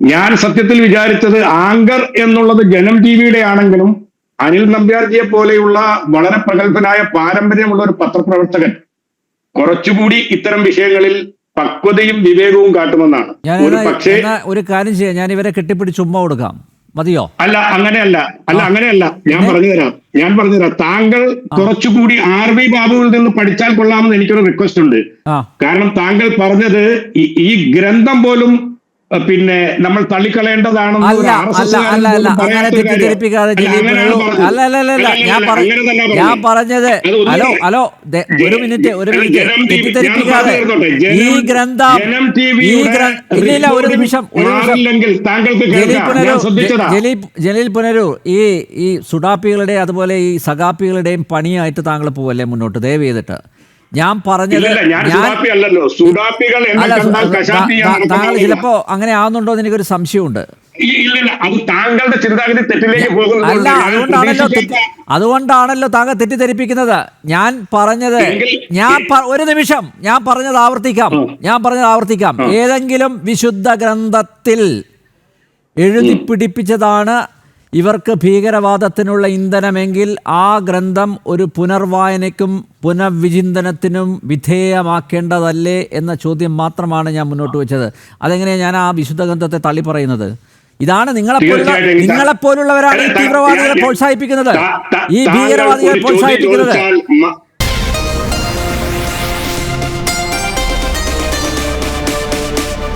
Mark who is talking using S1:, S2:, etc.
S1: ഞാൻ സത്യത്തിൽ വിചാരിച്ചത് ആങ്കർ എന്നുള്ളത് ജനം ടിവിയുടെ ആണെങ്കിലും അനിൽ നമ്പ്യാർജിയെ പോലെയുള്ള വളരെ പ്രഗത്ഭനായ പാരമ്പര്യമുള്ള ഒരു പത്രപ്രവർത്തകൻ കുറച്ചുകൂടി ഇത്തരം വിഷയങ്ങളിൽ പക്വതയും വിവേകവും കാട്ടുമെന്നാണ്.
S2: ഒരു കാര്യം ചെയ്യാം, ഞാൻ ഇവരെ കെട്ടിപ്പിടിച്ച് ഉമ്മ കൊടുക്കാം, മതിയോ?
S1: അല്ല അങ്ങനെയല്ല. ഞാൻ പറഞ്ഞുതരാം. താങ്കൾ കുറച്ചുകൂടി RV ബാബുവിൽ നിന്ന് പഠിച്ചാൽ കൊള്ളാമെന്ന് എനിക്കൊരു റിക്വസ്റ്റ് ഉണ്ട്. കാരണം താങ്കൾ പറഞ്ഞത് ഈ ഗ്രന്ഥം പോലും പിന്നെ നമ്മൾ തള്ളിക്കളയേണ്ടതാണെന്ന്
S2: ഞാൻ പറഞ്ഞത്. ഹലോ ഒരു മിനിറ്റ് തെറ്റിദ്ധരിപ്പിക്കാതെ. ഈ ഗ്രന്ഥം ഇല്ല, ഒരു നിമിഷം. ജലീൽ പുനരൂർ, ഈ സുഡാപ്പികളുടെ അതുപോലെ ഈ സഖാപ്പികളുടെയും പണിയായിട്ട് താങ്കൾ പോവല്ലേ മുന്നോട്ട്, ദയവ് ചെയ്തിട്ട്. ഞാൻ പറഞ്ഞത് താങ്കൾ ചിലപ്പോ അങ്ങനെ ആവുന്നുണ്ടോ എന്ന് എനിക്കൊരു സംശയമുണ്ട്. അല്ല, അതുകൊണ്ടാണല്ലോ താങ്കൾ തെറ്റിദ്ധരിപ്പിക്കുന്നത്. ഞാൻ പറഞ്ഞത് ഒരു നിമിഷം ഞാൻ പറഞ്ഞത് ആവർത്തിക്കാം. ഏതെങ്കിലും വിശുദ്ധ ഗ്രന്ഥത്തിൽ എഴുതി പിടിപ്പിച്ചതാണ് ഇവർക്ക് ഭീകരവാദത്തിനുള്ള ഇന്ധനമെങ്കിൽ ആ ഗ്രന്ഥം ഒരു പുനർവായനയ്ക്കും പുനർവിചിന്തനത്തിനും വിധേയമാക്കേണ്ടതല്ലേ എന്ന ചോദ്യം മാത്രമാണ് ഞാൻ മുന്നോട്ട് വെച്ചത്. അതെങ്ങനെയാണ് ഞാൻ ആ വിശുദ്ധ ഗ്രന്ഥത്തെ തള്ളി പറയുന്നത്? ഇതാണ് നിങ്ങളെപ്പോലുള്ളവരാണ് ഈ തീവ്രവാദികളെ പ്രോത്സാഹിപ്പിക്കുന്നത്, ഈ ഭീകരവാദികളെ പ്രോത്സാഹിപ്പിക്കുന്നത്.